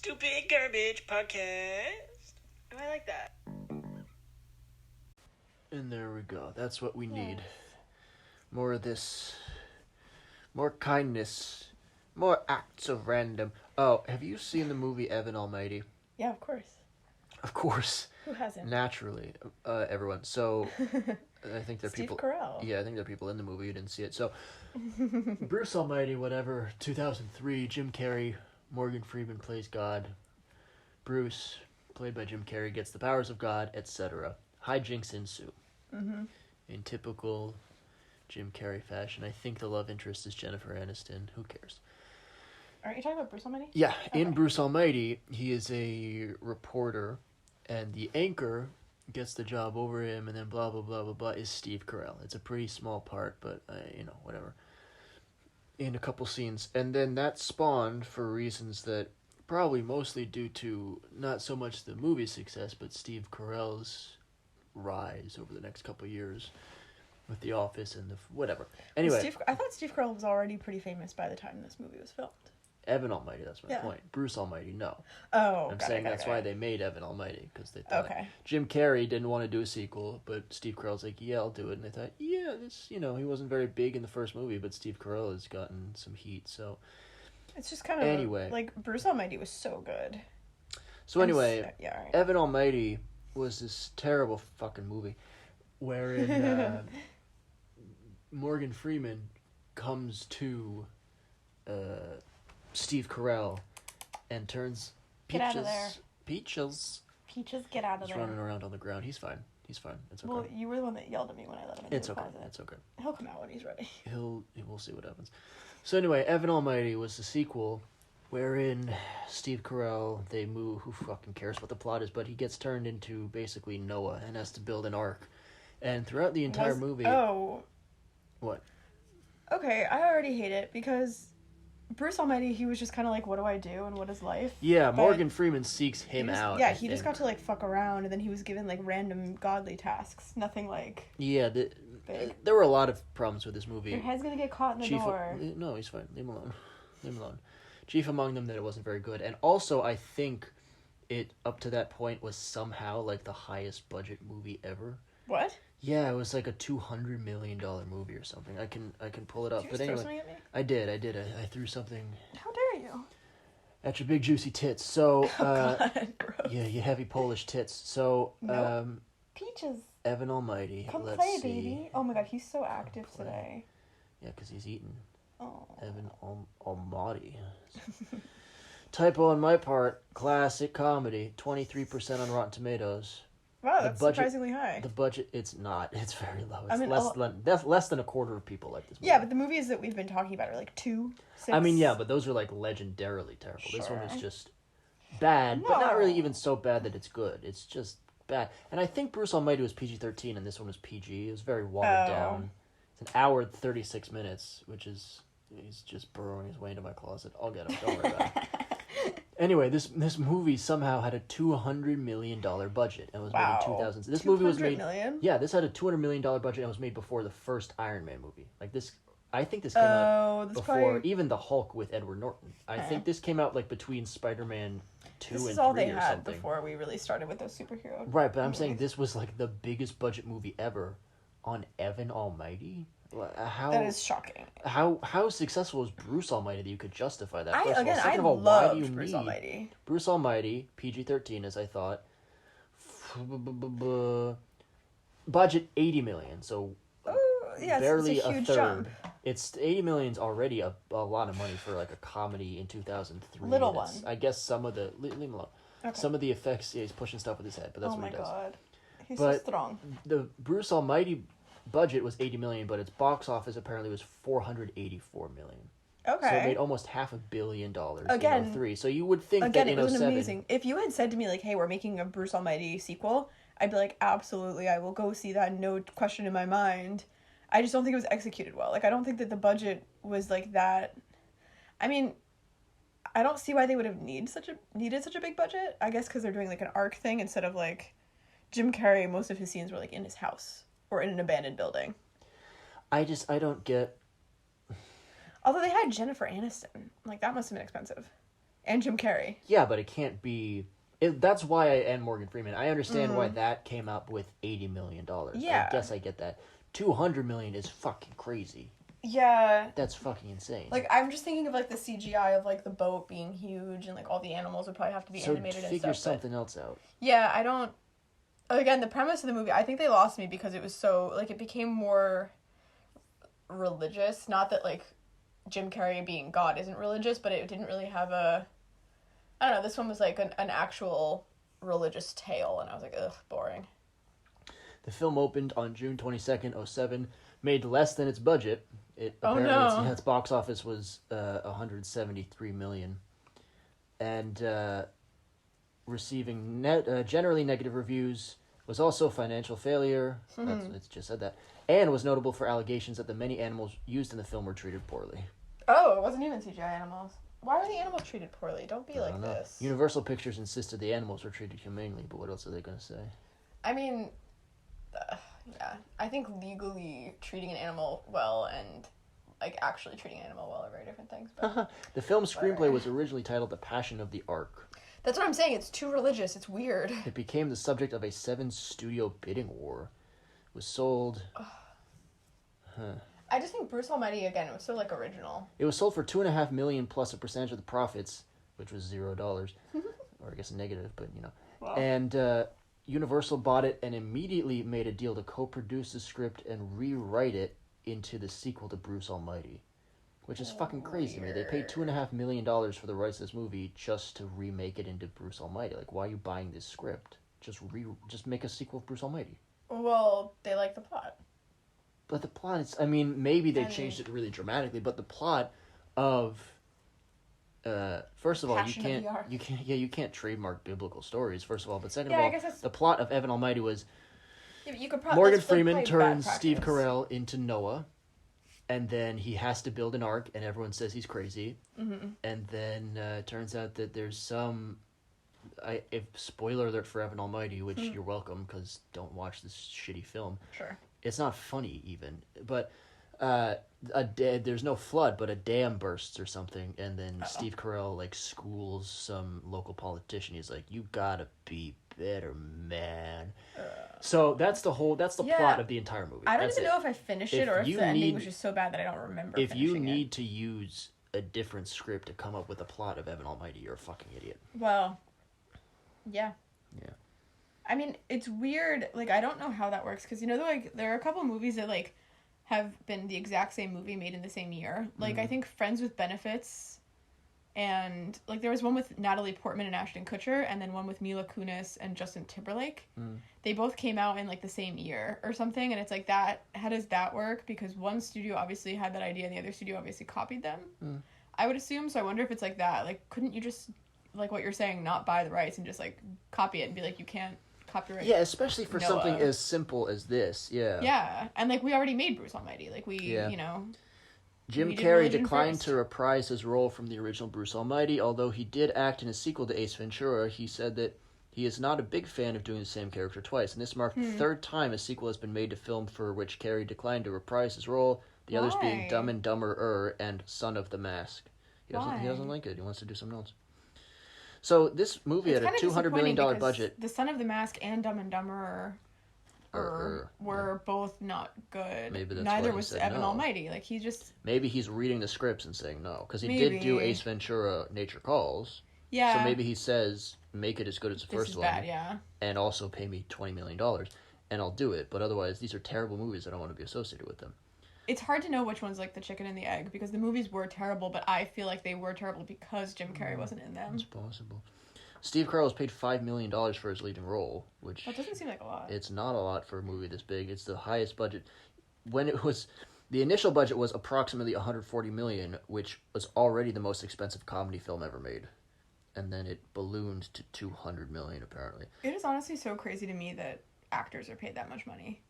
Stupid Garbage Podcast. Oh, I like that. And there we go. That's what we need. More of this. More kindness. More acts of random. Oh, have you seen the movie Evan Almighty? Yeah, of course. Of course. Who hasn't? Naturally. Everyone. So, I think there are Steve people... Carell. Yeah, I think there are people in the movie who didn't see it. So, Bruce Almighty, whatever, 2003, Jim Carrey, Morgan Freeman plays God. Bruce, played by Jim Carrey, gets the powers of God, etc. Hijinks ensue. Mm-hmm. In typical Jim Carrey fashion. I think the love interest is Jennifer Aniston. Who cares? Aren't you talking about Bruce Almighty? Yeah, Okay. in Bruce Almighty, he is a reporter, and the anchor gets the job over him, and then blah, blah, blah, blah, blah, is Steve Carell. It's a pretty small part, but, whatever. In a couple scenes. And then that spawned, for reasons that probably mostly due to not so much the movie's success, but Steve Carell's rise over the next couple of years with The Office and the whatever. Anyway, I thought Steve Carell was already pretty famous by the time this movie was filmed. Evan Almighty, that's my point. Bruce Almighty, no. Oh, I'm saying that's why they made Evan Almighty, because they thought Jim Carrey didn't want to do a sequel, but Steve Carell's like, yeah, I'll do it. And they thought, yeah, this, he wasn't very big in the first movie, but Steve Carell has gotten some heat, so. It's just kind of, anyway. like, Bruce Almighty was so good. So anyway, yeah, right. Evan Almighty was this terrible fucking movie, wherein Morgan Freeman comes to Steve Carell and turns Peaches. Get out of there. Peaches, get out of there. He's running around on the ground. He's fine. It's okay. Well, you were the one that yelled at me when I let him in. It's okay. It's okay. He'll come out when he's ready. We'll see what happens. So anyway, Evan Almighty was the sequel wherein Steve Carell, they move, who fucking cares what the plot is, but he gets turned into basically Noah and has to build an ark. And throughout the entire movie... Oh. What? Okay, I already hate it because Bruce Almighty, he was just kind of like, what do I do and what is life? Yeah, Morgan Freeman seeks him out. Yeah, he just got to, like, fuck around, and then he was given, like, random godly tasks. Nothing, like... Yeah, there were a lot of problems with this movie. Your head's gonna get caught in the door. No, he's fine. Leave him alone. Chief among them that it wasn't very good. And also, I think it, up to that point, was somehow, like, the highest budget movie ever. What? Yeah, it was like a $200 million movie or something. I can pull it up. Did you throw something at me? I did. I threw something. How dare you? At your big juicy tits. So, God, gross. Yeah, you heavy Polish tits. So, nope. Peaches. Evan Almighty. Come Let's play, see. baby. Oh my God, he's so active today. Yeah, because he's eating. Oh. Evan Almighty. Typo on my part. Classic comedy. 23% on Rotten Tomatoes. Wow, that's surprisingly high. The budget, it's not. It's very low. It's I mean, less than a quarter of people like this movie. Yeah, but the movies that we've been talking about are like 2, 6. I mean, yeah, but those are like legendarily terrible. Sure. This one is just bad, but not really even so bad that it's good. It's just bad. And I think Bruce Almighty was PG-13 and this one was PG. It was very watered down. It's an hour and 36 minutes, which is, he's just burrowing his way into my closet. I'll get him. Don't worry about it. Anyway, this movie somehow had a $200 million budget and was made in 2000. This movie was made. Million? Yeah, this had a $200 million budget and was made before the first Iron Man movie. Like this, I think this came out before even the Hulk with Edward Norton. I think this came out like between Spider-Man 2 and 3 or something. This is all they had before we really started with those superhero. Right, but I'm saying this was like the biggest budget movie ever on Evan Almighty. That is shocking. How successful is Bruce Almighty that you could justify that? I loved Bruce Almighty. Bruce Almighty, PG-13 as I thought. Budget $80 million, so barely it's a huge third. Jump. It's $80 million's already a lot of money for like a comedy in 2003. Little one. I guess some of the leave him alone. Okay. Some of the effects, he's pushing stuff with his head, but that's what he does. Oh my God, he's so strong. The Bruce Almighty budget was $80 million, but its box office apparently was $484 million. Okay. So it made almost $500 million again, in 03. So you would think again, that in it was 07... amazing. If you had said to me, like, hey, we're making a Bruce Almighty sequel, I'd be like, absolutely, I will go see that, no question in my mind. I just don't think it was executed well. Like, I don't think that the budget was like that. I mean, I don't see why they would have needed such a big budget. I guess because they're doing, like, an arc thing instead of, like, Jim Carrey, most of his scenes were, like, in his house. Or in an abandoned building. I don't get... Although they had Jennifer Aniston. Like, that must have been expensive. And Jim Carrey. Yeah, but it can't be... that's why and Morgan Freeman. I understand why that came up with $80 million. Yeah. I guess I get that. $200 million is fucking crazy. Yeah. That's fucking insane. Like, I'm just thinking of, like, the CGI of, like, the boat being huge and, like, all the animals would probably have to be animated and stuff. So figure something else out. Yeah, I don't... Again, the premise of the movie, I think they lost me because it was so... Like, it became more religious. Not that, like, Jim Carrey being God isn't religious, but it didn't really have a... I don't know, this one was, like, an actual religious tale, and I was like, ugh, boring. The film opened on June 22nd, 2007, made less than its budget. Its box office was $173 million, and receiving generally negative reviews. Was also a financial failure. It's just said that, and was notable for allegations that the many animals used in the film were treated poorly. Oh, it wasn't even CGI animals. Why were the animals treated poorly? Don't be like this. Universal Pictures insisted the animals were treated humanely, but what else are they going to say? I mean, yeah. I think legally treating an animal well and, like, actually treating an animal well are very different things. But the film's screenplay was originally titled The Passion of the Ark. That's what I'm saying. It's too religious. It's weird. It became the subject of a 7-studio bidding war. It was sold... I just think Bruce Almighty, again, it was so, like, original. It was sold for $2.5 million plus a percentage of the profits, which was $0. Or I guess negative, but, you know. Wow. And Universal bought it and immediately made a deal to co-produce the script and rewrite it into the sequel to Bruce Almighty. Which is fucking crazy to me. They paid $2.5 million for the rights to this movie just to remake it into Bruce Almighty. Like, why are you buying this script? Just make a sequel of Bruce Almighty. Well, they like the plot. But the plot is... I mean, maybe they changed it really dramatically, but the plot of... first of all, you can't trademark biblical stories, first of all. But second of all, the plot of Evan Almighty was... Yeah, you could Morgan Freeman turns Steve Carell into Noah. And then he has to build an ark, and everyone says he's crazy. Mm-hmm. And then it turns out that there's some... spoiler alert for Evan Almighty, which you're welcome, because don't watch this shitty film. Sure. It's not funny, even. But there's no flood, but a dam bursts or something, and then Steve Carell, like, schools some local politician. He's like, you gotta be better, man. So that's the plot of the entire movie. I don't even know if I finished it or if the ending was just so bad that I don't remember If you need to use a different script to come up with a plot of Evan Almighty, you're a fucking idiot. Well, yeah. Yeah. I mean, it's weird. Like, I don't know how that works because, you know, like, there are a couple movies that, like, have been the exact same movie made in the same year. Like, I think Friends with Benefits and, like, there was one with Natalie Portman and Ashton Kutcher and then one with Mila Kunis and Justin Timberlake. They both came out in, like, the same year or something, and it's like that, how does that work? Because one studio obviously had that idea and the other studio obviously copied them. I would assume, so I wonder if it's like that. Like, couldn't you just, like what you're saying, not buy the rights and just, like, copy it and be like, you can't copyright. Yeah, especially for something as simple as this. Yeah, and, like, we already made Bruce Almighty. Like, you know... Jim Carrey declined to reprise his role from the original Bruce Almighty, although he did act in a sequel to Ace Ventura. He said that he is not a big fan of doing the same character twice, and this marked the third time a sequel has been made to film for which Carrey declined to reprise his role, the others being Dumb and Dumber and Son of the Mask. He doesn't like it. He wants to do something else. So this movie had a $200 million budget. The Son of the Mask and Dumb and Dumber were both not good. Maybe that's Neither why he was said Evan no. Almighty. Like, he just... Maybe he's reading the scripts and saying no. Because he did do Ace Ventura, Nature Calls. Yeah. So maybe he says, make it as good as the first one. Bad, yeah. And also pay me $20 million. And I'll do it. But otherwise, these are terrible movies. I don't want to be associated with them. It's hard to know which one's, like, the chicken and the egg. Because the movies were terrible, but I feel like they were terrible because Jim Carrey wasn't in them. It's possible. Steve Carell was paid $5 million for his leading role, which... That doesn't seem like a lot. It's not a lot for a movie this big. It's the highest budget. When it was... The initial budget was approximately $140 million, which was already the most expensive comedy film ever made. And then it ballooned to $200 million, apparently. It is honestly so crazy to me that actors are paid that much money.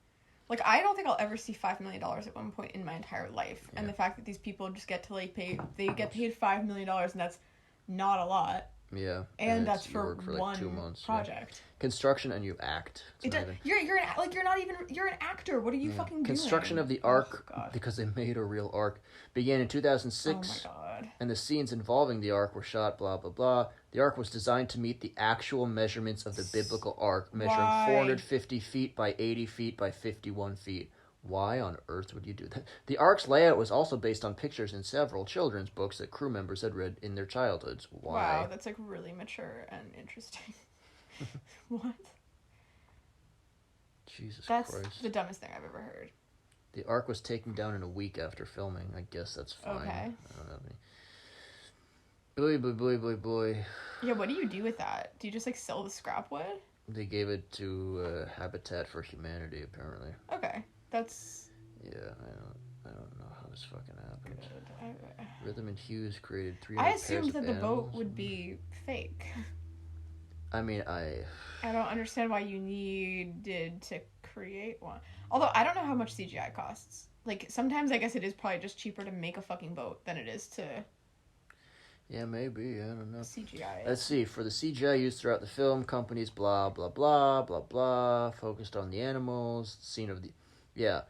Like, I don't think I'll ever see $5 million at one point in my entire life. Yeah. And the fact that these people just get to, like, they get paid $5 million, and that's not a lot. Yeah. And that's you for work for like one 2 months. project. Yeah. Construction and you act. You're an actor. What are you fucking doing? Construction of the Ark, because they made a real Ark, began in 2006. Oh my god. And the scenes involving the Ark were shot, blah, blah, blah. The Ark was designed to meet the actual measurements of the biblical Ark, measuring 450 feet by 80 feet by 51 feet. Why on earth would you do that? The Ark's layout was also based on pictures in several children's books that crew members had read in their childhoods. Why? Wow, that's like really mature and interesting. What? Jesus That's Christ. the dumbest thing I've ever heard. The Ark was taken down in a week after filming. I guess that's fine. Okay. I don't know. Boy. Yeah, what do you do with that? Do you just like sell the scrap wood? They gave it to Habitat for Humanity, apparently. Okay, that's... Yeah, I don't know how this fucking happened. Good. Rhythm and Hughes created 300 I pairs assumed of that the animals. boat would be fake. I mean, I don't understand why you needed to create one. Although, I don't know how much CGI costs. Like, sometimes I guess it is probably just cheaper to make a fucking boat than it is to... Yeah, maybe. I don't know. CGI. Let's see. For the CGI used throughout the film, companies blah, blah, blah, blah, blah, focused on the animals, scene of the... Yeah.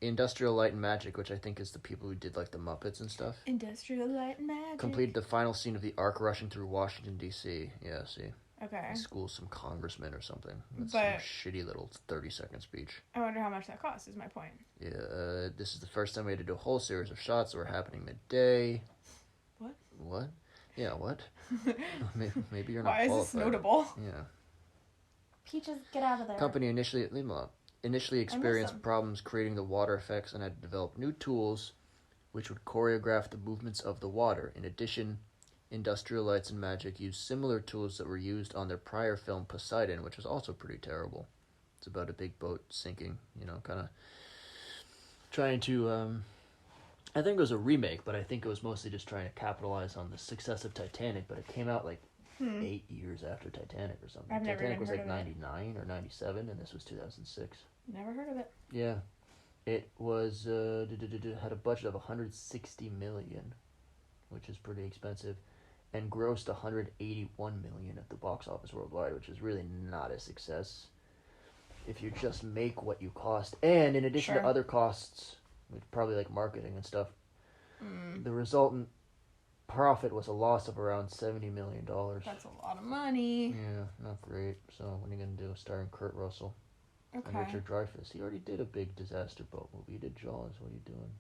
Industrial Light and Magic, which I think is the people who did, like, the Muppets and stuff. Industrial Light and Magic. Completed the final scene of the Ark rushing through Washington, D.C. Yeah, see. Okay. School some congressman or something. That's But... some shitty little 30-second speech. I wonder how much that costs, is my point. Yeah, this is the first time we had to do a whole series of shots that were happening midday. What? Yeah, what? Maybe you're not Why qualified. is this notable? Yeah. Peaches, get out of there. Company initially experienced problems creating the water effects and had to develop new tools which would choreograph the movements of the water. In addition, Industrial Lights and Magic used similar tools that were used on their prior film Poseidon, which was also pretty terrible. It's about a big boat sinking, kind of trying to... I think it was a remake, but I think it was mostly just trying to capitalize on the success of Titanic, but it came out like 8 years after Titanic or something. I've never Titanic even was heard like of it. 99 or 97, and this was 2006. Never heard of it. Yeah. It was, had a budget of $160 million, which is pretty expensive, and grossed $181 million at the box office worldwide, which is really not a success if you just make what you cost. And in addition to other costs, probably like marketing and stuff, the resultant profit was a loss of around $70 million. That's a lot of money. Yeah, not great. So what are you going to do? Starring Kurt Russell and Richard Dreyfuss. He already did a big disaster boat movie. He did Jaws. What are you doing?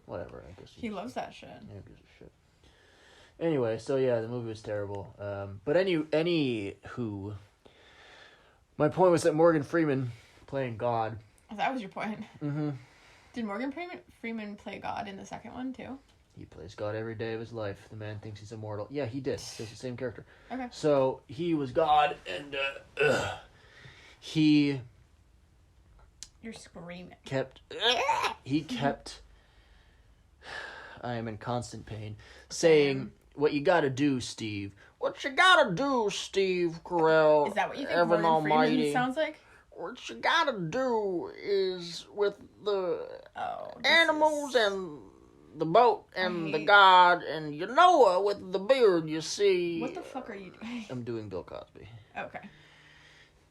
Whatever, I guess. He loves that shit. Yeah, gives a shit. Anyway, so yeah, the movie was terrible. But anywho, my point was that Morgan Freeman playing God. That was your point. Mm-hmm. Did Morgan Freeman play God in the second one, too? He plays God every day of his life. The man thinks he's immortal. Yeah, he did. He's the same character. Okay. So, he was God, and he... You're screaming. He kept... I am in constant pain. Saying, what you gotta do, Steve. What you gotta do, Steve Carell. Is that what you think Evan Morgan Almighty. Freeman sounds like? What you gotta do is with the animals and the boat and the God and Noah with the beard, you see. What the fuck are you doing? I'm doing Bill Cosby. Okay.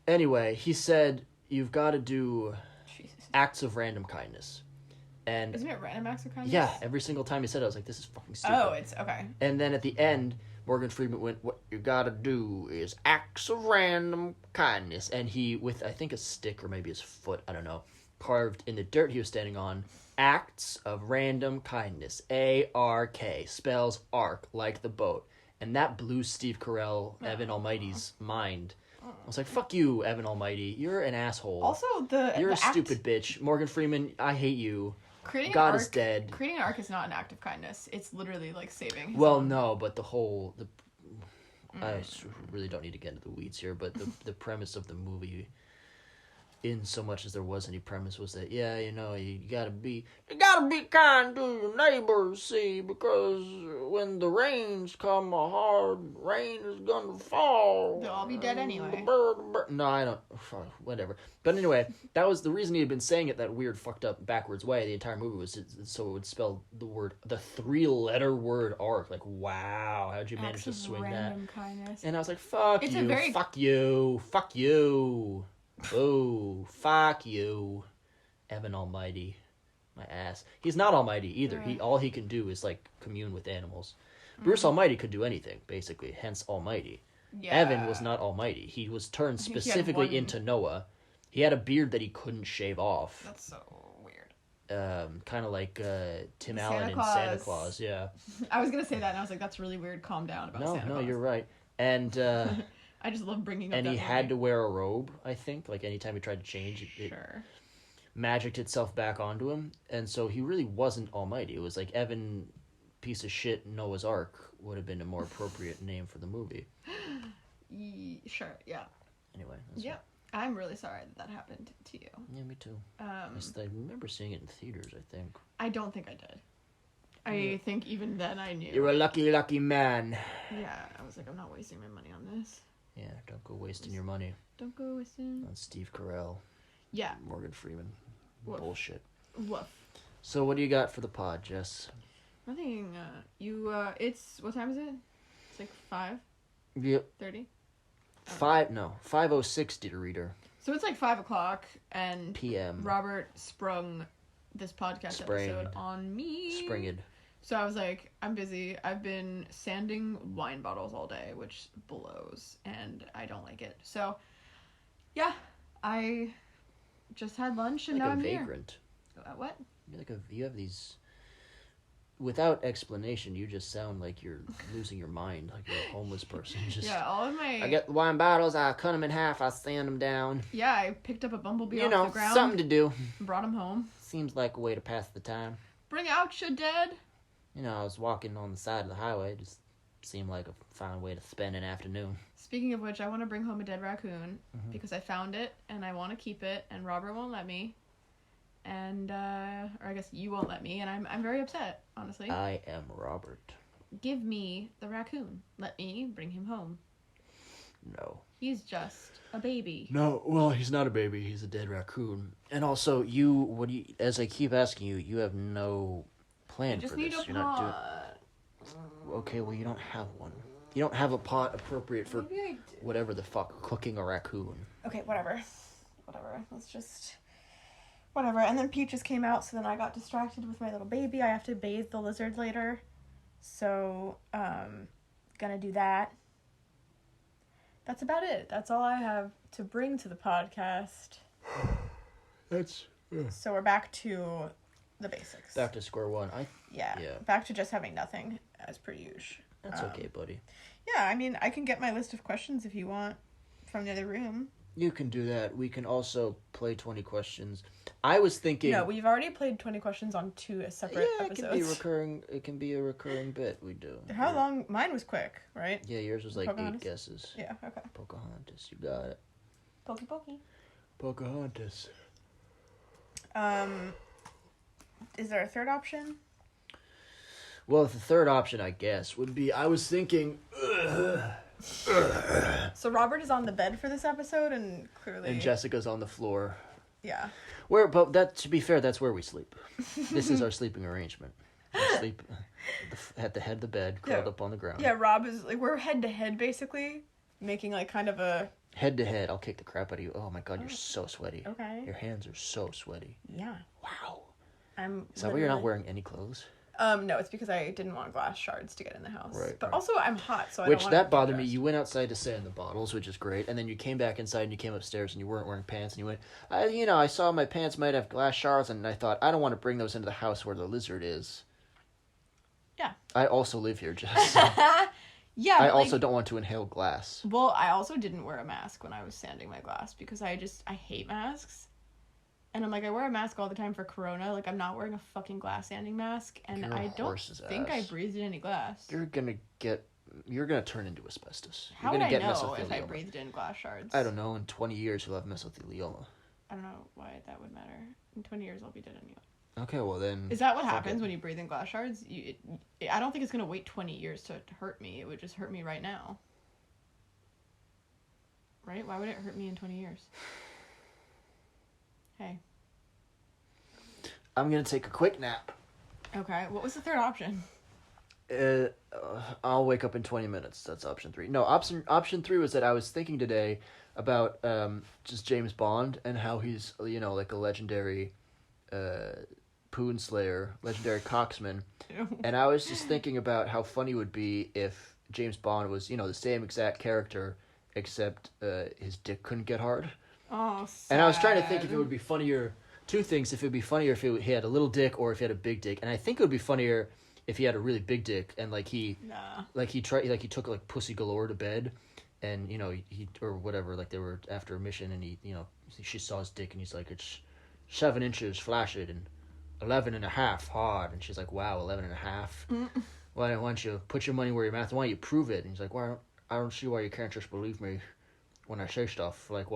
Anyway, he said, you've got to do Jesus. acts of random kindness. And Isn't it random acts of kindness? yeah, every single time he said it, I was like, this is fucking stupid. Oh, it's okay. And then at the end, Morgan Freeman went, what you gotta do is acts of random kindness. And he, with I think a stick or maybe his foot, I don't know, carved in the dirt he was standing on, acts of random kindness. A-R-K, spells ark, like the boat. And that blew Steve Carell, Evan Almighty's mind. I was like, fuck you, Evan Almighty. You're an asshole. Also, You're the a stupid bitch. Morgan Freeman, I hate you. Creating God an arc, is dead. Creating an arc is not an act of kindness. It's literally like saving his Well, own. no, but I really don't need to get into the weeds here, but the premise of the movie in so much as there was any premise, was that, yeah, you know, you gotta be kind to your neighbors, see, because when the rains come, a hard rain is gonna fall. They'll all be dead anyway. No, I don't, whatever. But anyway, that was the reason he had been saying it that weird, fucked up, backwards way the entire movie, was so it would spell the 3-letter word arc. Like, wow, how'd you manage to swing that? Kindness. And I was like, fuck It's you, a very- fuck you, fuck you. Oh, fuck you, Evan Almighty, my ass. He's not Almighty either. Yeah. All he can do is like commune with animals. Bruce Almighty could do anything, basically. Hence Almighty. Yeah. Evan was not Almighty. He was turned think he had specifically one- into Noah. He had a beard that he couldn't shave off. That's so weird. Kind of like Tim Santa Allen in Claus. Santa Claus. Yeah. I was gonna say that, and I was like, that's really weird. Calm down about Santa Claus. No, you're right. And I just love bringing up. and that he had movie. to wear a robe. I think like anytime he tried to change it. Sure. Magicked itself back onto him, and so he really wasn't Almighty. It was like Evan, piece of shit, Noah's Ark would have been a more appropriate name for the movie. Sure. Yeah. Anyway. That's Yep. I'm really sorry that happened to you. Yeah, me too. I remember seeing it in theaters, I think. I don't think I did. I think even then I knew. You're a lucky, lucky man. Yeah, I was like, I'm not wasting my money on this. Yeah, don't go wasting your money Don't go wasting. on Steve Carell, Yeah. Morgan Freeman. Woof. Bullshit. Woof. So what do you got for the pod, Jess? Nothing. It's what time is it? It's like 5:30. Yep. 5:06, dear reader. So it's like 5:00, and PM. Robert sprung this podcast episode on me. Springed. So I was like, I'm busy. I've been sanding wine bottles all day, which blows, and I don't like it. So, yeah, I just had lunch, and Like now a I'm here. vagrant. What? You have these. Without explanation, you just sound like you're losing your mind, like you're a homeless person. Just, Yeah, all of my. I get the wine bottles, I cut them in half, I sand them down. Yeah, I picked up a bumblebee You off know, the ground. something to do. And brought him home. Seems like a way to pass the time. Bring out your dead. You know, I was walking on the side of the highway, just seemed like a fine way to spend an afternoon. Speaking of which, I want to bring home a dead raccoon because I found it and I want to keep it, and Robert won't let me. And or I guess you won't let me, and I'm very upset, honestly. I am Robert. Give me the raccoon. Let me bring him home. No. He's just a baby. No, well, he's not a baby, he's a dead raccoon. And also, as I keep asking you, you have no plan I just for need this. a You're not doing. pot. Okay, well, you don't have one. You don't have a pot appropriate for Maybe I do. whatever the fuck, cooking a raccoon. Okay, whatever. Let's just. Whatever. And then Peaches came out, so then I got distracted with my little baby. I have to bathe the lizard later. So, gonna do that. That's about it. That's all I have to bring to the podcast. That's So we're back to the basics. back to square one. Yeah. Yeah. Back to just having nothing, as per usual. That's okay, buddy. Yeah, I mean, I can get my list of questions if you want from the other room. You can do that. We can also play 20 questions. I was thinking. No, we've already played 20 questions on 2 separate yeah, it episodes. can be recurring. It can be a recurring bit. We do. How long? Mine was quick, right? Yeah, yours was like Pocahontas? 8 guesses. Yeah, okay. Pocahontas, you got it. Pokey. Pocahontas. Is there a third option? Well, the third option, I guess, would be. I was thinking. So Robert is on the bed for this episode, and clearly... And Jessica's on the floor. Yeah. But that, to be fair, that's where we sleep. This is our sleeping arrangement. We sleep at the head of the bed, curled up on the ground. Yeah, Rob is, like, we're head-to-head, basically, making, like, kind of a... Head to head, I'll kick the crap out of you. Oh my god, you're so sweaty. Okay. Your hands are so sweaty. Yeah. Wow. Is Is that why you're not wearing any clothes? No, it's because I didn't want glass shards to get in the house. Right, But right. also, I'm hot, so I Which, don't want that bothered me. You went outside to sand the bottles, which is great, and then you came back inside and you came upstairs and you weren't wearing pants, and you went, I saw my pants might have glass shards, and I thought, I don't want to bring those into the house where the lizard is. Yeah. I also live here, Jess. Yeah, I also don't want to inhale glass. Well, I also didn't wear a mask when I was sanding my glass because I hate masks. And I'm like, I wear a mask all the time for Corona. Like, I'm not wearing a fucking glass sanding mask. And You're a I don't horse's think I ass. breathed in any glass. You're gonna turn into asbestos. How You're would gonna I get know if I mesothelioma. breathed in glass shards? I don't know. In 20 years, you'll have mesothelioma. I don't know why that would matter. In 20 years, I'll be dead anyway. Okay, well then. Is that what fuck happens it. when you breathe in glass shards? I don't think it's going to wait 20 years to hurt me. It would just hurt me right now. Right? Why would it hurt me in 20 years? Hey. I'm gonna take a quick nap. Okay. What was the third option? I'll wake up in 20 minutes. That's option 3. No, option 3 was that I was thinking today about just James Bond and how he's, you know, like a legendary poon slayer, legendary coxman. And I was just thinking about how funny it would be if James Bond was, you know, the same exact character, except his dick couldn't get hard. Oh, sad. And I was trying to think if it would be funnier. Two things: if it would be funnier if he had a little dick, or if he had a big dick. And I think it would be funnier if he had a really big dick and he took like pussy galore to bed, and you know he or whatever, like they were after a mission and he, you know, she saw his dick and he's like, it's 7 inches flaccid and 11.5 hard, and she's like, wow, 11.5. Why don't you put your money where your mouth? Why don't you prove it? And he's like, I don't see why you can't just believe me when I say stuff. Like,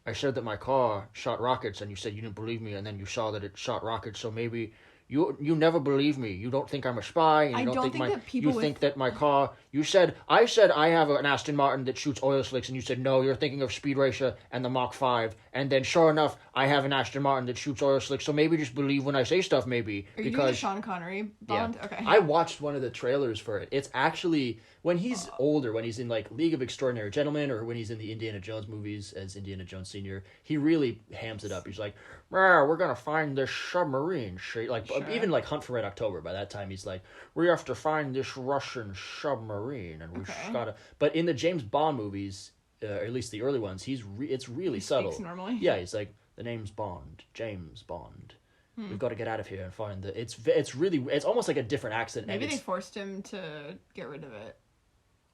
I said that my car shot rockets, and you said you didn't believe me, and then you saw that it shot rockets, so maybe you never believe me. You don't think I'm a spy, and you don't think that people think that my car... I said I have an Aston Martin that shoots oil slicks, and you said, no, you're thinking of Speed Racer and the Mach 5, and then sure enough, I have an Aston Martin that shoots oil slicks, so maybe just believe when I say stuff, maybe. Are you doing the Sean Connery Bond? Yeah. Okay. I watched one of the trailers for it. It's actually... When he's older, when he's in, like, League of Extraordinary Gentlemen, or when he's in the Indiana Jones movies as Indiana Jones Sr., he really hams it up. He's like, we're gonna find this submarine. Like, Sure. even, like, Hunt for Red October, by that time, he's like, we have to find this Russian submarine, and we gotta... But in the James Bond movies, or at least the early ones, it's really subtle. Speaks normally? Yeah, he's like, the name's Bond, James Bond. We've got to get out of here and find the... It's almost like a different accent. Maybe they forced him to get rid of it.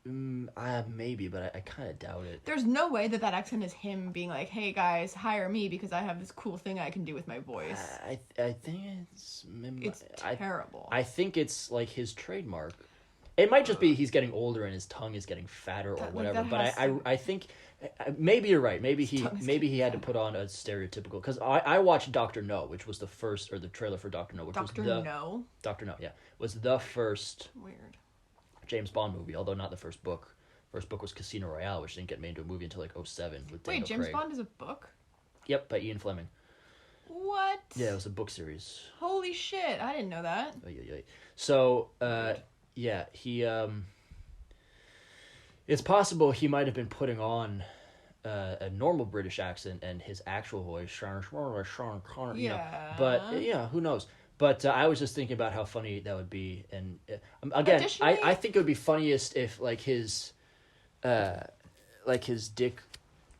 Maybe, but I kind of doubt it. There's no way that accent is him being like, hey guys, hire me because I have this cool thing I can do with my voice. I think it's terrible. I think it's like his trademark. It might just be he's getting older and his tongue is getting fatter or whatever. But I think maybe you're right. Maybe he had to put on a stereotypical, because I watched Dr. No, which was the first, or the trailer for Dr. No, which was Dr. No? Dr. No, yeah, was the first Weird. James Bond movie, although not the first book. First book was Casino Royale, which didn't get made into a movie until like 2007 with Daniel James Craig. Bond is a book? Yep, by Ian Fleming. What? Yeah, it was a book series. Holy shit, I didn't know that. So, yeah, he, it's possible he might have been putting on a normal British accent and his actual voice, Sean Connery, you know. But, yeah, who knows? But I was just thinking about how funny that would be, and again, I think it would be funniest if like his dick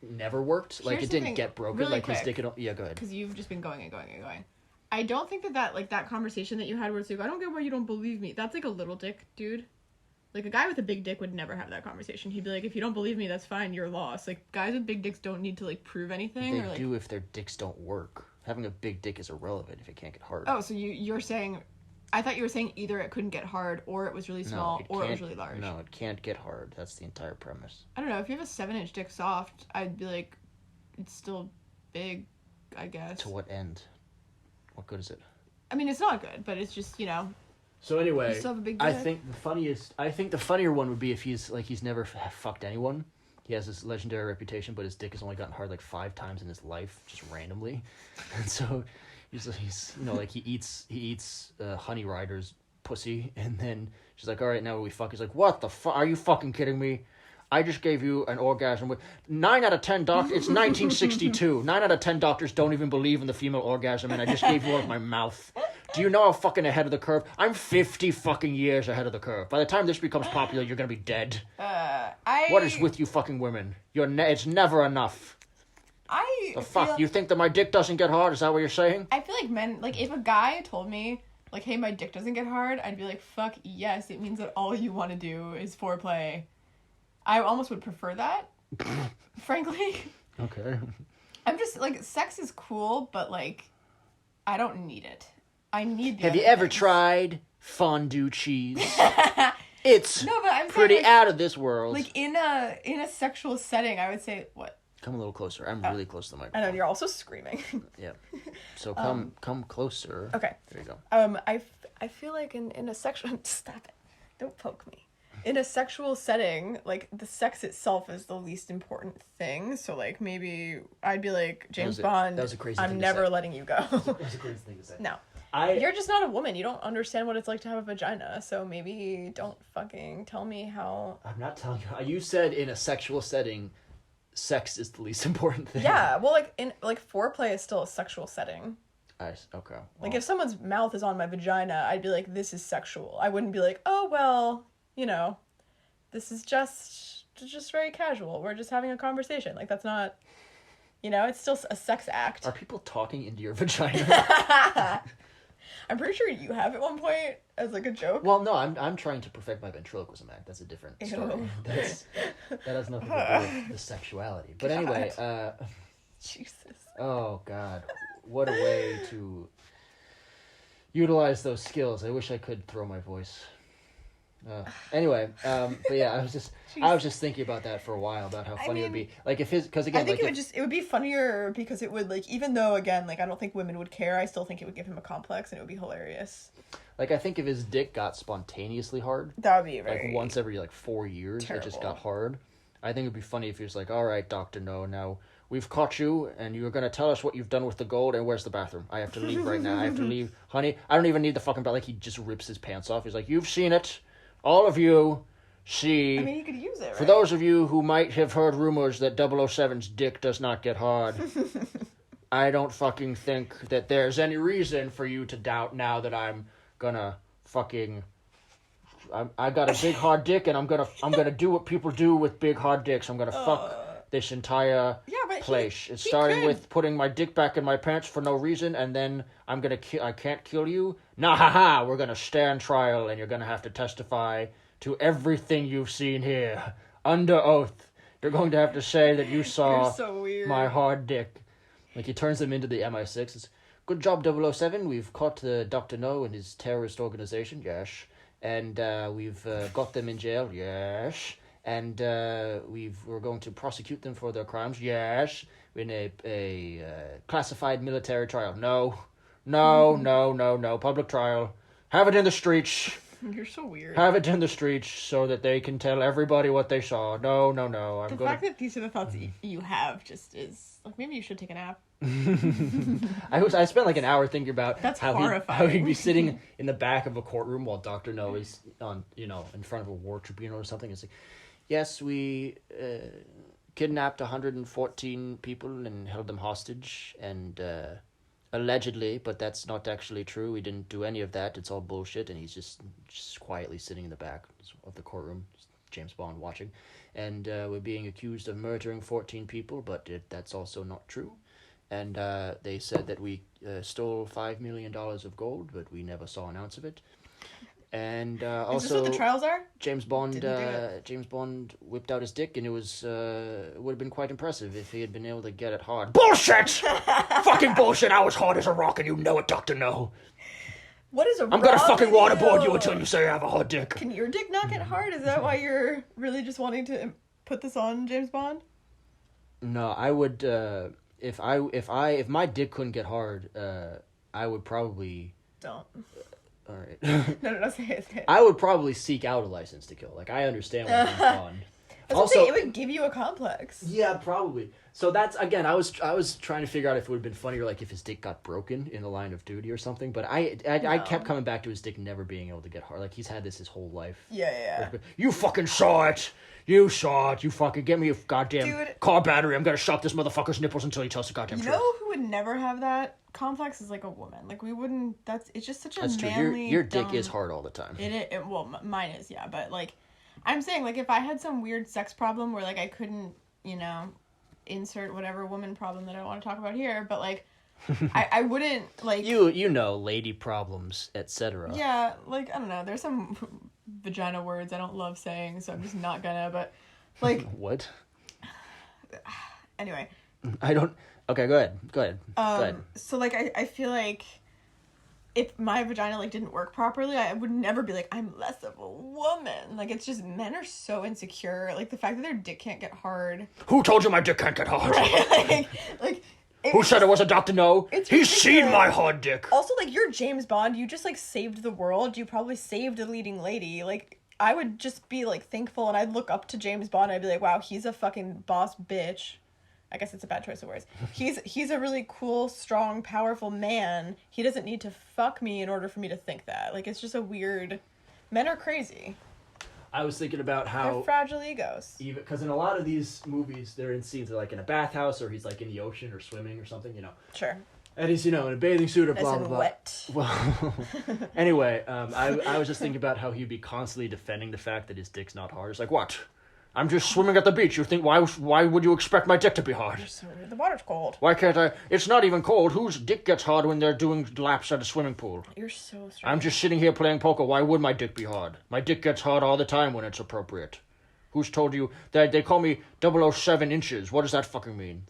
never worked, like it didn't get broken, really like quick, his dick. Go ahead. Because you've just been going and going and going. I don't think that like that conversation that you had where it's like, I don't get why you don't believe me. That's like a little dick dude. Like a guy with a big dick would never have that conversation. He'd be like, if you don't believe me, that's fine. You're lost. Like guys with big dicks don't need to like prove anything. They do if their dicks don't work. Having a big dick is irrelevant if it can't get hard. Oh, so you're saying... I thought you were saying either it couldn't get hard, or it was really small, or it was really large. No, it can't get hard. That's the entire premise. I don't know. If you have a 7-inch dick soft, I'd be like, it's still big, I guess. To what end? What good is it? I mean, it's not good, but it's just, you know... So anyway, you still have a big I dick? think the funnier one would be if he's never fucked anyone. He has this legendary reputation, but his dick has only gotten hard like 5 times in his life, just randomly. And so he's you know, like he eats Honey Rider's pussy, and then she's like, all right, now we fuck. He's like, what the fuck? Are you fucking kidding me? I just gave you an orgasm with 9 out of 10 doctors. It's 1962. 9 out of 10 doctors don't even believe in the female orgasm, and I just gave you one with my mouth. Do you know how fucking ahead of the curve? I'm 50 fucking years ahead of the curve. By the time this becomes popular, you're gonna be dead. What is with you fucking women? It's never enough. The fuck? You think that my dick doesn't get hard? Is that what you're saying? I feel like men, like if a guy told me, like, hey, my dick doesn't get hard, I'd be like, fuck yes, it means that all you want to do is foreplay. I almost would prefer that, frankly. Okay. I'm just, like, sex is cool, but, like, I don't need it. I need the Have you other ever things. tried fondue cheese? It's No, but I'm saying, pretty like, out of this world. like in a sexual setting, I would say, what? Come a little closer. I'm really close to the I microphone. know, and you're also screaming. Yeah. So come closer. Okay. There you go. I feel like in a sexual... Stop it. Don't poke me. In a sexual setting, like, the sex itself is the least important thing. So, like, maybe I'd be like, James Bond, that was a crazy thing I'm to never say. letting you go. That was a crazy thing to say. No. You're You're just not a woman. You don't understand what it's like to have a vagina. So maybe don't fucking tell me how... I'm not telling you. You said in a sexual setting, sex is the least important thing. Yeah, well, like foreplay is still a sexual setting. Okay. Like, if someone's mouth is on my vagina, I'd be like, this is sexual. I wouldn't be like, oh, well, you know, this is just very casual. We're just having a conversation. Like, that's not, you know, it's still a sex act. Are people talking into your vagina? I'm pretty sure you have at one point as, like, a joke. Well, no, I'm trying to perfect my ventriloquism act. That's a different story. That has nothing to do with the sexuality. But anyway, Jesus. oh, God. What a way to utilize those skills. I wish I could throw my voice. Anyway, but yeah, I was just thinking about that for a while, about how funny it would be. Like, because again, I think like, it would be funnier because it would, like, even though, again, like, I don't think women would care, I still think it would give him a complex and it would be hilarious. like, I think if his dick got spontaneously hard, That would be very... like once every like 4 years, it just got hard. I think it'd be funny if he was like, "All right, Dr. No, now we've caught you, and you're gonna tell us what you've done with the gold, and where's the bathroom? I have to leave right now. I have to leave. Honey, I don't even need the fucking bath." Like, he just rips his pants off. He's like, "You've seen it. All of you see." I mean, you could use it, right? For those of you who might have heard rumors that 007's dick does not get hard, I don't fucking think that there's any reason for you to doubt now that I'm gonna fucking... I got a big hard dick, and I'm gonna do what people do with big hard dicks. I'm gonna fuck this entire place. It's starting with putting my dick back in my pants for no reason, and then I can't kill you. Nah, ha ha. We're gonna stand trial, and you're gonna have to testify to everything you've seen here under oath. You're going to have to say that you saw my hard dick. Like, he turns them into the MI6. It's, "Good job, 007. We've caught the Dr. No and his terrorist organization. Yes. And we've got them in jail. Yes. And we're going to prosecute them for their crimes. Yes. In a classified military trial. No. Public trial. Have it in the streets. You're so weird. Have it in the streets so that they can tell everybody what they saw. No. The fact that these are the thoughts you have just is... Like, maybe you should take a nap. I spent like an hour thinking about horrifying. how he'd be sitting in the back of a courtroom while Dr. No is on, in front of a war tribunal or something. It's like, yes, we kidnapped 114 people and held them hostage, and allegedly, but that's not actually true. We didn't do any of that. It's all bullshit. And he's just quietly sitting in the back of the courtroom, James Bond watching, and we're being accused of murdering 14 people, but that's also not true. And they said that we stole $5 million of gold, but we never saw an ounce of it. And also, is this what the trials are? James Bond whipped out his dick, and it would have been quite impressive if he had been able to get it hard. Bullshit! Fucking bullshit! I was hard as a rock, and you know it, Dr. No. What is a I'm gonna fucking waterboard you until you say I have a hard dick. Can your dick not get hard? Is that why you're really just wanting to put this on James Bond? No, I would. If my dick couldn't get hard, I would probably... Don't. All right. No, say it. I would probably seek out a license to kill. Like, I understand what James Bond. Also, it would give you a complex. Yeah, probably. So that's, again, I was trying to figure out if it would have been funnier, like, if his dick got broken in the line of duty or something. But I kept coming back to his dick never being able to get hard. Like, he's had this his whole life. Yeah. Like, you fucking saw it. You saw it. You fucking get me a goddamn car battery. I'm gonna shock this motherfucker's nipples until he tells the goddamn truth. You know who would never have that complex is, like, a woman. Like, we wouldn't... It's just such a manly... True. Your dick is hard all the time. Mine is, yeah. But, like, I'm saying, like, if I had some weird sex problem where, like, I couldn't, insert whatever woman problem that I don't want to talk about here, but, like, I wouldn't, like... lady problems, etc. Yeah, like, I don't know. There's some vagina words I don't love saying, so I'm just not gonna, but, like... What? Anyway. I don't... Okay, go ahead. Go ahead. So, like, I feel like if my vagina, like, didn't work properly, I would never be like, I'm less of a woman. Like, it's just, men are so insecure. Like, the fact that their dick can't get hard. Who told you my dick can't get hard? like Who said it was a Dr. No? It's He's ridiculous. seen my hard dick. Also, like, you're James Bond. You just, like, saved the world. You probably saved a leading lady. Like, I would just be, like, thankful, and I'd look up to James Bond, and I'd be like, wow, he's a fucking boss bitch. I guess it's a bad choice of words. He's a really cool, strong, powerful man. He doesn't need to fuck me in order for me to think that. Like, it's just a weird... Men are crazy. I was thinking about how... They're fragile egos. Even because in a lot of these movies, they're in scenes, they're like in a bathhouse, or he's like in the ocean or swimming or something, you know. Sure. And he's, you know, in a bathing suit or Nice blah, and blah, blah. wet. Well, anyway, I was just thinking about how he'd be constantly defending the fact that his dick's not hard. It's like, what? I'm just swimming at the beach. You think, why would you expect my dick to be hard? The water's cold. Why can't I? It's not even cold. Whose dick gets hard when they're doing laps at a swimming pool? You're so strange. I'm just sitting here playing poker. Why would my dick be hard? My dick gets hard all the time when it's appropriate. Who's told you that they call me 007 inches? What does that fucking mean?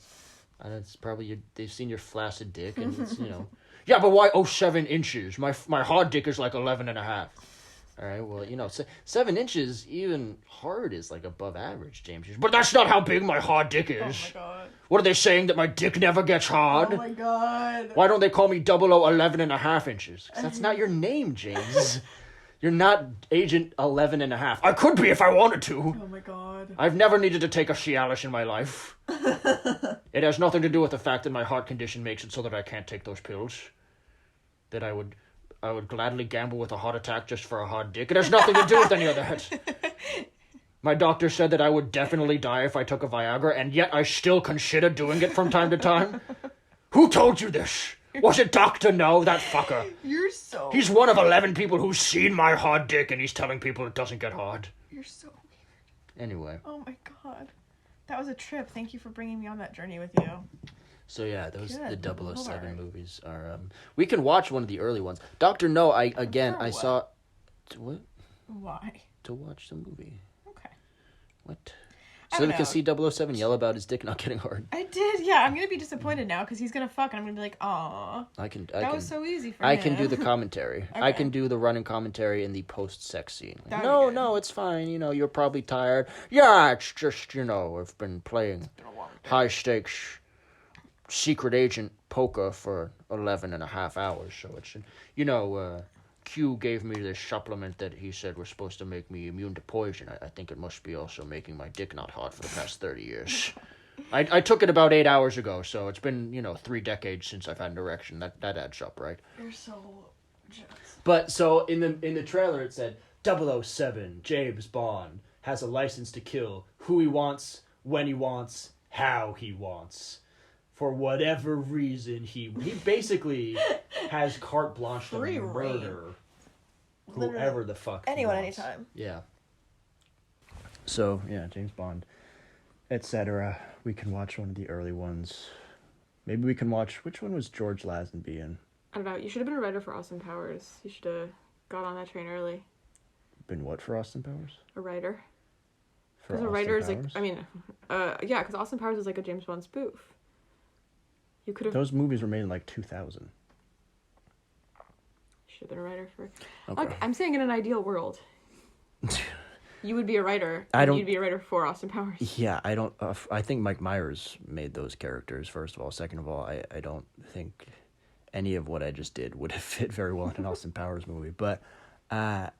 And it's probably they've seen your flaccid dick, and it's, you know. Yeah, but why 07 inches? My hard dick is like 11 and a half. All right, well, you know, 7 inches, even hard, is like above average, James. But that's not how big my hard dick is. Oh my god. What are they saying, that my dick never gets hard? Oh my god. Why don't they call me 0011 and a half inches? 'Cause that's not your name, James. You're not Agent 11 and a half. I could be if I wanted to. Oh my god. I've never needed to take a Cialis in my life. It has nothing to do with the fact that my heart condition makes it so that I can't take those pills. That I would gladly gamble with a heart attack just for a hard dick. It has nothing to do with any of that. My doctor said that I would definitely die if I took a Viagra, and yet I still consider doing it from time to time. Who told you this? Was it Dr. No, that fucker? You're so... He's one of 11 people who's seen my hard dick, and he's telling people it doesn't get hard. You're so weird. Anyway. Oh my god. That was a trip. Thank you for bringing me on that journey with you. So yeah, those Good the 007 Lord. movies are. We can watch one of the early ones. Dr. No, I what? saw. What? Why? To watch the movie. Okay. What? I So don't we can know. see 007 yell about his dick not getting hard. I did, yeah. I'm gonna be disappointed now because he's gonna fuck and I'm gonna be like, aw. That was so easy for I him. can do the commentary. I Okay. can do the running commentary in the post-sex scene. Like, That'd be no, good. no, it's fine. You know, you're probably tired. Yeah, it's just, you know, I've been playing high-stakes secret agent poker for 11 and a half hours. So it's, you know, Q gave me this supplement that he said was supposed to make me immune to poison. I think it must be also making my dick not hard for the past 30 years. I took it about 8 hours ago, so it's been, 3 decades since I've had an erection. That adds up, right? You're so jealous. But so in the trailer it said 007 James Bond has a license to kill who he wants, when he wants, how he wants. For whatever reason, he basically has carte blanche to Free murder reign. whoever the fuck he Anyone, wants. anytime. Yeah. So yeah, James Bond, etc. We can watch one of the early ones. Maybe we can watch, which one was George Lazenby in? I don't know. You should have been a writer for Austin Powers. You should have got on that train early. Been what for Austin Powers? A writer. For Because a Austin writer is Powers? like, I mean, yeah, because Austin Powers is like a James Bond spoof. You could have. Those movies were made in like 2000. Should have been a writer for. Okay. Look, I'm saying in an ideal world, you would be a writer. I don't- You'd be a writer for Austin Powers. Yeah, I don't. I think Mike Myers made those characters. First of all, second of all, I don't think any of what I just did would have fit very well in an Austin Powers movie. But I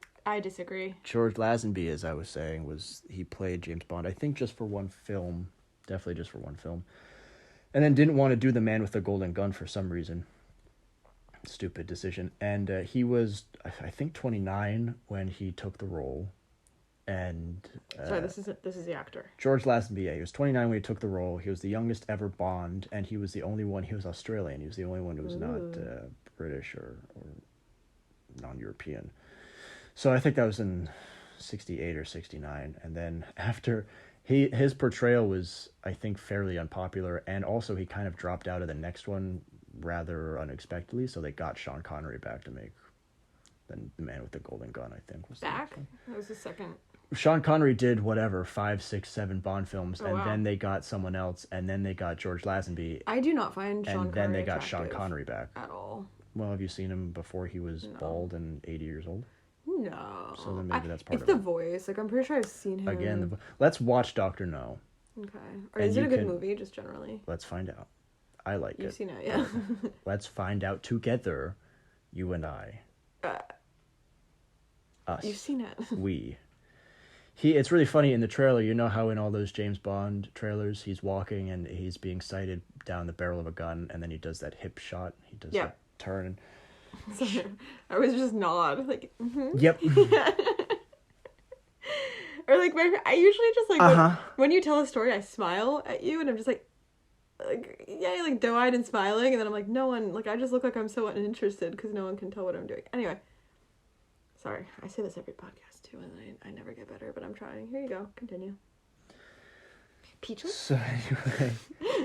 disagree. George Lazenby, as I was saying, he played James Bond. I think just for one film, definitely just for one film, and then didn't want to do The Man with the Golden Gun for some reason. Stupid decision. And he was, I think, 29 when he took the role. And Sorry, this is the actor. George Lazenby, yeah, he was 29 when he took the role. He was the youngest ever Bond, and he was the only one. He was Australian. He was the only one who was not British or non-European. So I think that was in 68 or 69. And then after his portrayal was, I think, fairly unpopular, and also he kind of dropped out of the next one rather unexpectedly. So they got Sean Connery back to make The Man with the Golden Gun, I think. Was the next Back? one. That was the second. Sean Connery did 5, 6, 7 Bond films, and wow. then they got someone else, and then they got George Lazenby, I do not find Sean and Connery then they got Sean attractive Connery back. at all. Well, have you seen him before he was bald and 80 years old? No. So then maybe that's part it's of the it. voice. Like, I'm pretty sure I've seen him. Again, let's watch Dr. No. Okay. Or And is it a you good can- movie, just generally? Let's find out. I like You've it. seen it, yeah. Let's find out together, you and I. Us. You've seen it. We. It's really funny in the trailer. You know how in all those James Bond trailers, he's walking and he's being sighted down the barrel of a gun, and then he does that hip shot. He does Yeah. that turn. Sorry. I was just nod. Like, Yep. Or like, I usually just like, Uh-huh. when you tell a story, I smile at you, and I'm just like, yeah, like doe-eyed and smiling, and then I'm like, no one, like, I just look like I'm so uninterested because no one can tell what I'm doing. Anyway. Sorry, I say this every podcast too, and I never get better, but I'm trying. Here you go. Continue. Peaches? So anyway,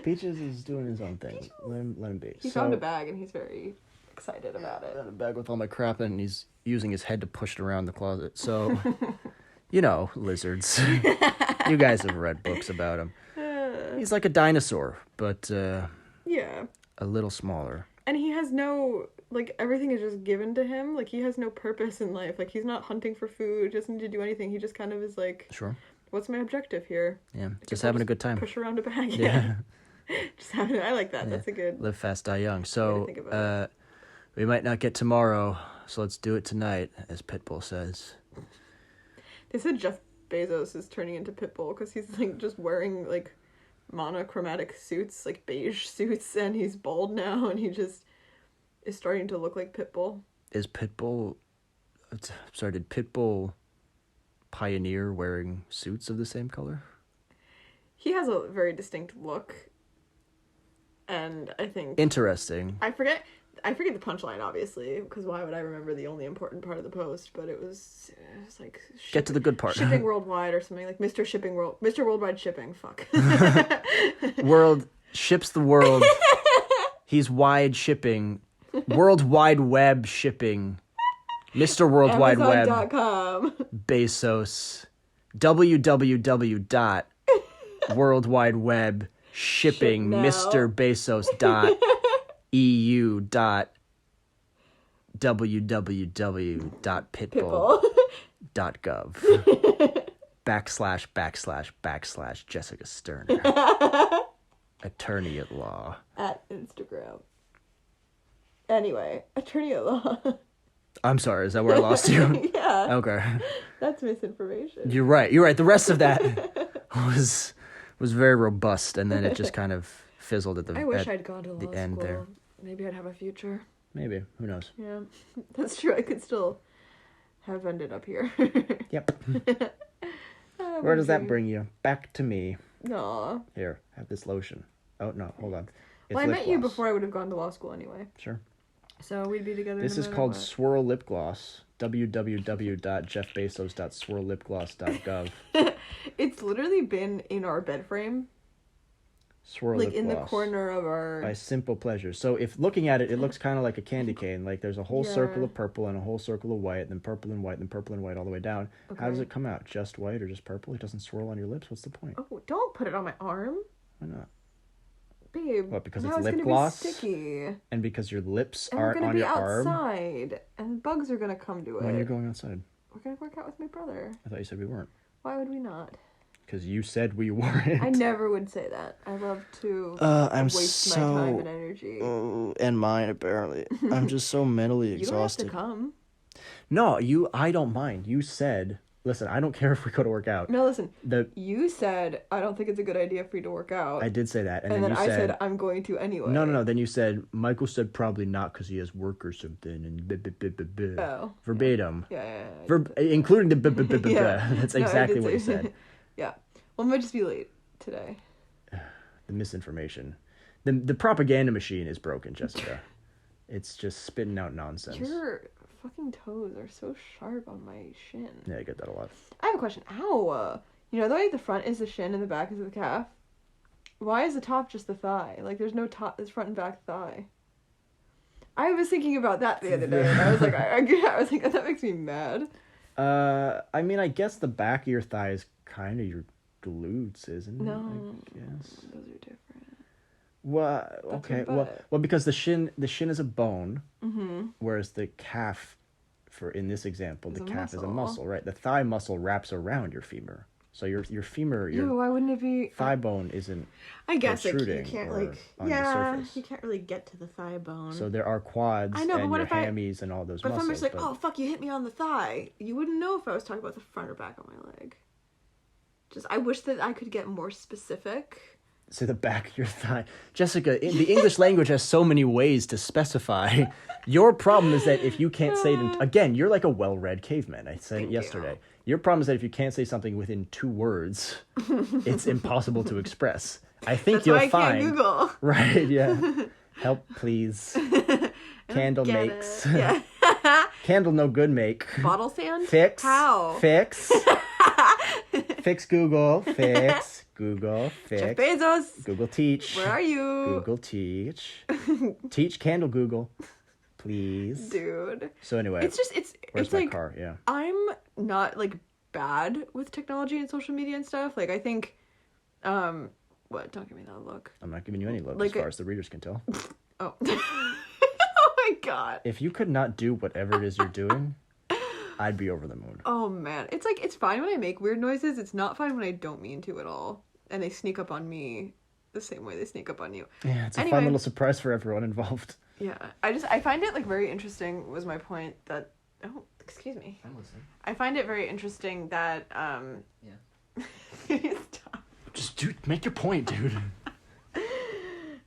Peaches is doing his own thing. Let him be. He found a bag, and he's very excited about it. Got a bag with all my crap in, and he's using his head to push it around the closet. So, you know, lizards. You guys have read books about him. He's like a dinosaur, but Yeah. a little smaller. And he has no, like, everything is just given to him. Like, he has no purpose in life. Like, he's not hunting for food, doesn't need to do anything. He just kind of is like, Sure. what's my objective here? Yeah, Like, just I'll having a good time. Push around a bag. Yeah. Just having, I like that. Yeah. That's a good. Live fast, die young. Way to So, think about we might not get tomorrow, so let's do it tonight, as Pitbull says. They said Jeff Bezos is turning into Pitbull because he's, like, just wearing, like, monochromatic suits, like beige suits, and he's bald now, and he just is starting to look like Pitbull. Did Pitbull pioneer wearing suits of the same color? He has a very distinct look, and I think Interesting. I forget the punchline, obviously, because why would I remember the only important part of the post? But it was like Get to the good part. shipping worldwide or something, like Mr. Worldwide Shipping. Fuck. World ships the world. He's wide shipping. World Wide Web shipping. Mr. World Wide Web. Amazon.com. Bezos. www. World Wide Web shipping. Ship now. Mr. Bezos. EU. www.pitbull.gov. / Jessica Sterner. Attorney at law. At Instagram. Anyway, attorney at law. I'm sorry, is that where I lost you? Yeah. Okay. That's misinformation. You're right. The rest of that was very robust, and then it just kind of fizzled at the I wish at I'd gone to the law end school. there. Maybe I'd have a future. Maybe. Who knows? Yeah, that's true. I could still have ended up here. Yep. Where does that bring you? Back to me. Aw. Here, have this lotion. Oh, no, hold on. It's Well, I lip met you gloss. before I would have gone to law school anyway. Sure. So we'd be together. This no is matter called what. Swirl Lip Gloss. www.jeffbezos.swirllipgloss.gov. It's literally been in our bed frame, Swirl like Lip in the Gloss. corner of our. By Simple Pleasures. So if looking at it, it looks kind of like a candy cane. Like there's a whole circle Yeah. of purple and a whole circle of white, then purple and white, then purple and white all the way down. How does Okay. it come out? Just white or just purple? It doesn't swirl on your lips? What's the point? Oh, don't put it on my arm, Why not? babe. What, because now it's lip gonna gloss? Be sticky. And because your lips And we're aren't gonna on be your arm? outside, and bugs are gonna come to it. When you're going outside? We're gonna work out with my brother. I thought you said we weren't. Why would we not? Because you said we weren't. I never would say that. I love to I'm waste my time and energy. and mine apparently. I'm just so mentally You don't have to come. No, I don't mind. You said, listen, I don't care if we go to work out. No, listen. The You said I don't think it's a good idea for you to work out. I did say that, and and then then you I said, said I'm going to anyway. no. Then you said Michael said probably not because he has work or something, and Oh. verbatim, Yeah. including the Yeah. That's No, I exactly did what you say- said. Yeah. Well, I might just be late today. The misinformation, the propaganda machine is broken, Jessica. It's just spitting out nonsense. Your fucking toes are so sharp on my shin. Yeah, I get that a lot. I have a question. Ow! You know the way the front is the shin and the back is the calf? Why is the top just the thigh? Like there's no top, there's front and back thigh. I was thinking about that the other day, and I was like, I was like, that makes me mad. I mean, I guess the back of your thigh is kind of your glutes, isn't it? No. I guess. Those are different. Well, That's okay. her Well, butt. because the shin is a bone, whereas the calf, in this example, Is the a calf is a muscle. muscle, right? The thigh muscle wraps around your femur, so your femur, your Ew, why wouldn't it be? thigh bone isn't. I guess like you protruding can't or like on the surface. you can't really get to the thigh bone. So there are quads I know, but and what your if I- hammies and all those but if muscles. I'm just like, but oh fuck, you hit me on the thigh, you wouldn't know if I was talking about the front or back of my leg. Just I wish that I could get more specific. so the back of your thigh, Jessica. The English language has so many ways to specify. Your problem is that if you can't say it again, you're like a well-read caveman. I said it Thank yesterday. you. Your problem is that if you can't say something within 2 words, it's impossible to express. I think That's you'll why I find. can't Google. Right, yeah. Help, please. Candle Get makes. it. Yeah. Candle no good make. Bottle sand? Fix. How? Fix. Fix Google. Fix. Google. Jeff Fix. Bezos, Google Teach. where are you? Google Teach. Teach Candle Google. Please. Dude. So anyway, It's just where's it's my like car? Yeah. I'm not like bad with technology and social media and stuff. Like I think what? Don't give me that look. I'm not giving you any love Like as far as the readers can tell. Oh. Oh my god. If you could not do whatever it is you're doing, I'd be over the moon. Oh man. It's like it's fine when I make weird noises. It's not fine when I don't mean to at all. And they sneak up on me the same way they sneak up on you. Yeah, it's a Anyway. fun little surprise for everyone involved. Yeah. I find it like very interesting was my point that oh, excuse me. I'm listening. I find it very interesting that Yeah. Stop. Just make your point, dude.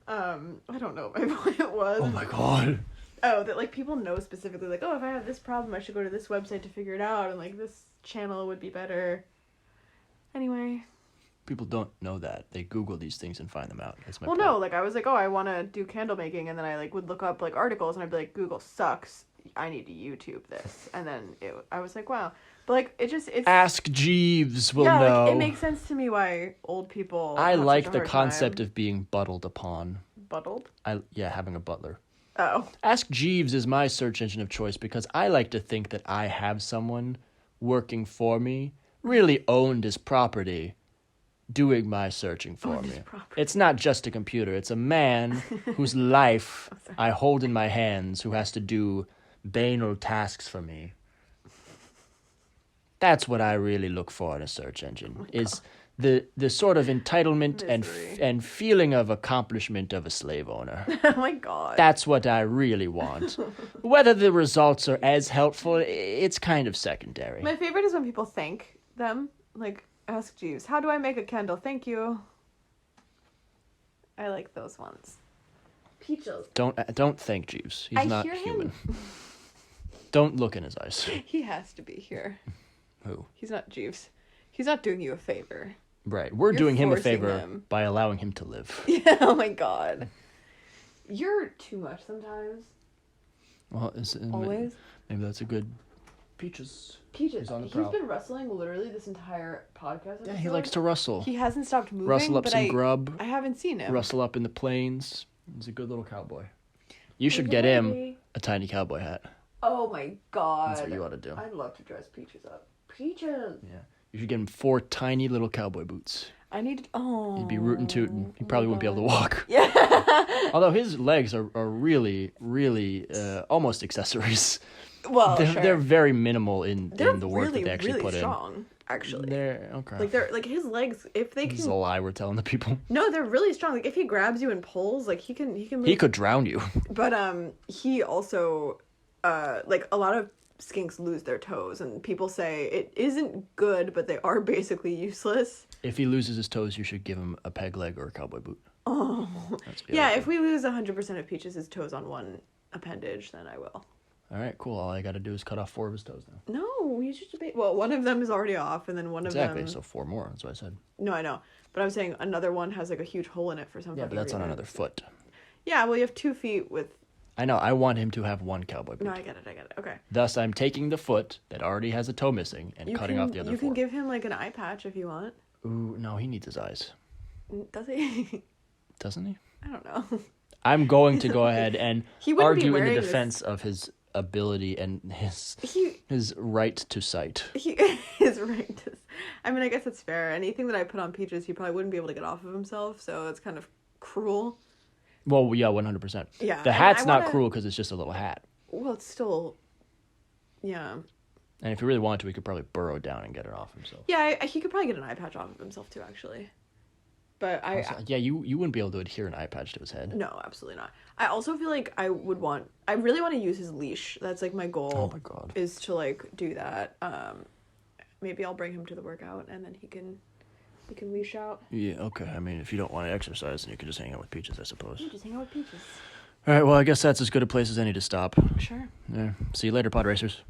I don't know what my point was. Oh my god. Oh, that like people know specifically like, oh, if I have this problem, I should go to this website to figure it out, and like this channel would be better. Anyway. People don't know that. They Google these things and find them out. That's my Well, point. no, like I was like, oh, I want to do candle making, and then I like would look up like articles, and I'd be like, Google sucks. I need to YouTube this, and then I was like, wow, but like it's Ask Jeeves will yeah, know. like it makes sense to me why old people. I have like such a the hard concept time. of being buttled upon. Buttled. Having a butler. Oh, Ask Jeeves is my search engine of choice because I like to think that I have someone working for me, really owned his property, doing my searching for Owned me. his property. It's not just a computer. It's a man whose life I hold in my hands who has to do banal tasks for me. That's what I really look for in a search engine, is the sort of entitlement Misery. and feeling of accomplishment of a slave owner. oh my god. That's what I really want. Whether the results are as helpful, it's kind of secondary. My favorite is when people thank them. Like, ask Jeeves, how do I make a candle? Thank you. I like those ones. Peaches. Don't thank Jeeves. He's I not hear him. human. Don't look in his eyes. He has to be here. Who? He's not Jeeves. He's not doing you a favor. Right. We're You're doing him a forcing favor him. by allowing him to live. Yeah, oh my god. You're too much sometimes. Well, Always. maybe that's a good Peaches. Peaches. He's on the He's prowl. been rustling literally this entire podcast episode. Yeah, he likes to rustle. He hasn't stopped moving. Rustle up but some grub. I haven't seen him. Rustle up in the plains. He's a good little cowboy. You should He's get a him baby. a tiny cowboy hat. Oh my god. That's what you ought to do. I'd love to dress Peaches up. Peaches. Yeah. You should get him 4 tiny little cowboy boots. I need. Oh. He'd be rootin' tootin'. He probably wouldn't be able to walk. Yeah. Although his legs are really, really almost accessories. Well, they're, sure. they're very minimal in the work really, that they actually really put strong, actually. in. They're okay. Like they're like his legs. If they This is a can. lie we're telling the people. No, they're really strong. Like if he grabs you and pulls, like he can move. He could drown you. But he also, like a lot of skinks lose their toes, and people say it isn't good, but they are basically useless. If he loses his toes, you should give him a peg leg or a cowboy boot. Oh. That's Yeah, beautiful. if we lose 100% of Peaches' toes on one appendage, then I will. All right, cool. All I got to do is cut off 4 of his toes now. No, you should debate. Well, one of them is already off, and then one Exactly. of them. So 4 more. That's what I said. No, I know, but I'm saying another one has like a huge hole in it for some. Yeah, but fucking that's on reason. another foot. Yeah, well, you have 2 feet with. I know. I want him to have 1 cowboy boot. No, I get it. Okay. Thus, I'm taking the foot that already has a toe missing and cutting off the other 4. You can give him like an eye patch if you want. Ooh, no, he needs his eyes. Does he? Doesn't he? I don't know. I'm going to go ahead and He wouldn't be argue in the wearing this- defense of his ability and his He right to sight. he is right. I mean, I guess it's fair. Anything that I put on Peaches, he probably wouldn't be able to get off of himself, so it's kind of cruel. Well, yeah, 100%. Yeah, The and hat's I not wanna- cruel because it's just a little hat. Well, it's still, yeah. And if he really wanted to, he could probably burrow down and get it off himself. Yeah, he could probably get an eye patch off of himself too, actually. But Yeah, you wouldn't be able to adhere an eye patch to his head. no, absolutely not. I also feel like I really want to use his leash. That's like my goal. Oh my God. Is to like do that. Maybe I'll bring him to the workout and then he can leash out. Yeah, okay. I mean, if you don't want to exercise, then you can just hang out with Peaches, I suppose. You just hang out with Peaches. All right, well, I guess that's as good a place as any to stop. Sure. Yeah. See you later, pod racers.